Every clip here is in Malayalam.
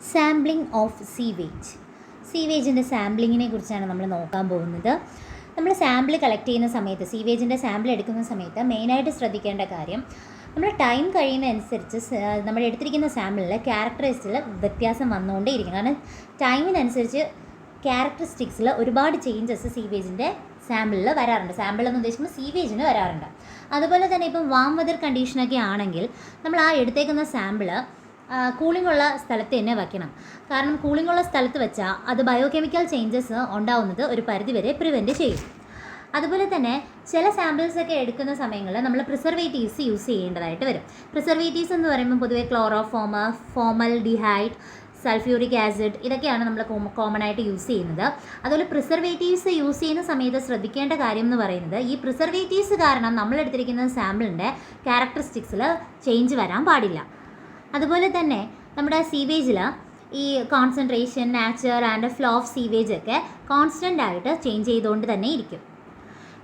സാമ്പിളിംഗ് ഓഫ് സീവേജിൻ്റെ സാമ്പിളിങ്ങിനെ കുറിച്ചാണ് നമ്മൾ നോക്കാൻ പോകുന്നത്. നമ്മൾ സാമ്പിൾ കളക്ട് ചെയ്യുന്ന സമയത്ത്, സീവേജിൻ്റെ സാമ്പിൾ എടുക്കുന്ന സമയത്ത് മെയിനായിട്ട് ശ്രദ്ധിക്കേണ്ട കാര്യം, നമ്മൾ ടൈം കഴിയുന്നതനുസരിച്ച് നമ്മൾ എടുത്തിരിക്കുന്ന സാമ്പിളിൽ ക്യാരക്ടറിസ്റ്റിൽ വ്യത്യാസം വന്നുകൊണ്ടേയിരിക്കും. കാരണം ടൈമിനനുസരിച്ച് ക്യാരക്ടറിസ്റ്റിക്സിൽ ഒരുപാട് ചേഞ്ചസ് സീവേജിൻ്റെ സാമ്പിളിൽ വരാറുണ്ട്. സാമ്പിൾ എന്ന് ഉദ്ദേശിക്കുമ്പോൾ സീവേജിന് വരാറുണ്ട്. അതുപോലെ തന്നെ ഇപ്പം വാം വെതർ കണ്ടീഷനൊക്കെ ആണെങ്കിൽ നമ്മൾ ആ എടുത്തേക്കുന്ന സാമ്പിള് കൂളിംഗ് ഉള്ള സ്ഥലത്ത് തന്നെ വയ്ക്കണം. കാരണം കൂളിംഗ് ഉള്ള സ്ഥലത്ത് വെച്ചാൽ അത് ബയോകെമിക്കൽ ചേഞ്ചസ് ഉണ്ടാവുന്നത് ഒരു പരിധിവരെ പ്രിവെൻറ്റ് ചെയ്യും. അതുപോലെ തന്നെ ചില സാമ്പിൾസൊക്കെ എടുക്കുന്ന സമയങ്ങളിൽ നമ്മൾ പ്രിസർവേറ്റീവ്സ് യൂസ് ചെയ്യേണ്ടതായിട്ട് വരും. പ്രിസർവേറ്റീവ്സ് എന്ന് പറയുമ്പോൾ പൊതുവേ ക്ലോറോഫോമ്, ഫോമൽഡിഹൈഡ്, സൾഫ്യൂറിക് ആസിഡ്, ഇതൊക്കെയാണ് നമ്മൾ കോമൺ ആയിട്ട് യൂസ് ചെയ്യുന്നത്. അതുപോലെ പ്രിസർവേറ്റീവ്സ് യൂസ് ചെയ്യുന്ന സമയത്ത് ശ്രദ്ധിക്കേണ്ട കാര്യം എന്ന് പറയുന്നത്, ഈ പ്രിസർവേറ്റീവ്സ് കാരണം നമ്മൾ എടുത്തിരിക്കുന്ന സാമ്പിളിൻ്റെ ക്യാരക്ടറിസ്റ്റിക്സിൽ ചേഞ്ച് വരാൻ പാടില്ല. അതുപോലെ തന്നെ നമ്മുടെ സീവേജിൽ ഈ concentration, nature and flow of sewage ഒക്കെ കോൺസ്റ്റൻ്റ് ആയിട്ട് ചേഞ്ച് ചെയ്തുകൊണ്ട് തന്നെ ഇരിക്കും.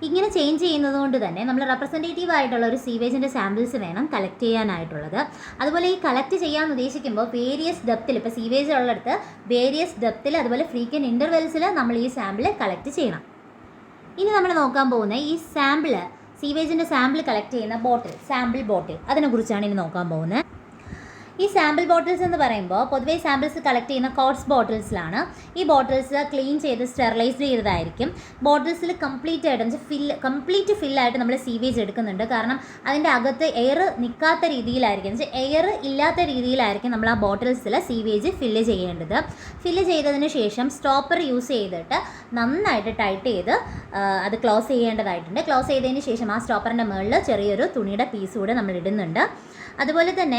ഇങ്ങനെ ചേഞ്ച് ചെയ്യുന്നത് കൊണ്ട് തന്നെ നമ്മൾ റെപ്രസെൻറ്റേറ്റീവ് ആയിട്ടുള്ള ഒരു സീവേജിൻ്റെ സാമ്പിൾസ് വേണം കളക്ട് ചെയ്യാനായിട്ടുള്ളത്. അതുപോലെ ഈ കളക്ട് ചെയ്യാൻ ഉദ്ദേശിക്കുമ്പോൾ വേരിയസ് ഡെപ്തിൽ, ഇപ്പോൾ സീവേജ് ഉള്ളിടത്ത് വേരിയസ് ഡെപ്തിൽ അതുപോലെ ഫ്രീക്വൻറ്റ് ഇൻ്റർവെൽസിൽ നമ്മൾ ഈ സാമ്പിൾ കളക്ട് ചെയ്യണം. ഇനി നമ്മൾ നോക്കാൻ പോകുന്ന ഈ സീവേജിൻ്റെ സാമ്പിൾ കളക്ട് ചെയ്യുന്ന സാമ്പിൾ ബോട്ടിൽ, അതിനെക്കുറിച്ചാണ് ഇനി നോക്കാൻ പോകുന്നത്. ഈ സാമ്പിൾ ബോട്ടിൽസ് എന്ന് പറയുമ്പോൾ പൊതുവേ സാമ്പിൾസ് കളക്ട് ചെയ്യുന്ന കോട്സ് ബോട്ടിൽസിലാണ്. ഈ ബോട്ടിൽസ് ക്ലീൻ ചെയ്ത് സ്റ്റെറിലൈസ് ചെയ്തതായിരിക്കും. ബോട്ടിൽസിൽ കംപ്ലീറ്റ് ഫില്ലായിട്ട് നമ്മൾ സീവേജ് എടുക്കുന്നുണ്ട്. കാരണം അതിൻ്റെ അകത്ത് എയർ നിൽക്കാത്ത രീതിയിലായിരിക്കും, എയർ ഇല്ലാത്ത രീതിയിലായിരിക്കും നമ്മൾ ആ ബോട്ടിൽസിൽ സീവേജ് ഫില്ല് ചെയ്യേണ്ടത്. ഫില്ല് ചെയ്തതിന് ശേഷം സ്റ്റോപ്പർ യൂസ് ചെയ്തിട്ട് നന്നായിട്ട് ടൈറ്റ് ചെയ്ത് അത് ക്ലോസ് ചെയ്യേണ്ടതായിട്ടുണ്ട്. ക്ലോസ് ചെയ്തതിന് ശേഷം ആ സ്റ്റോപ്പറിൻ്റെ മുകളിൽ ചെറിയൊരു തുണിയുടെ പീസ് കൂടെ നമ്മൾ ഇടുന്നുണ്ട്. അതുപോലെ തന്നെ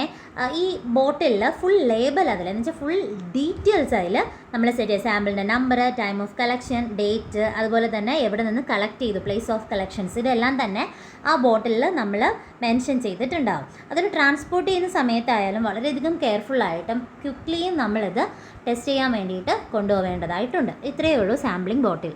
ഈ ബോട്ടിലിൽ ഫുൾ ലേബൽ അതിൽ എന്ന് വെച്ചാൽ ഫുൾ ഡീറ്റെയിൽസ് അതിൽ നമ്മൾ സെറ്റ് ചെയ്യുക. സാമ്പിളിൻ്റെ number, time of collection, date, അതുപോലെ തന്നെ എവിടെ നിന്ന് കളക്ട് ചെയ്തു, പ്ലേസ് ഓഫ് കളക്ഷൻസ്, ഇതെല്ലാം തന്നെ ആ ബോട്ടിലിൽ നമ്മൾ മെൻഷൻ ചെയ്തിട്ടുണ്ടാകും. അതൊരു ട്രാൻസ്പോർട്ട് ചെയ്യുന്ന സമയത്തായാലും വളരെയധികം കെയർഫുള്ളായിട്ടും ക്വിക്ക്ലിയും നമ്മളിത് ടെസ്റ്റ് ചെയ്യാൻ വേണ്ടിയിട്ട് കൊണ്ടുപോകേണ്ടതായിട്ടുണ്ട്. ഇത്രയേ ഉള്ളൂ സാമ്പിളിംഗ് ബോട്ടിൽ.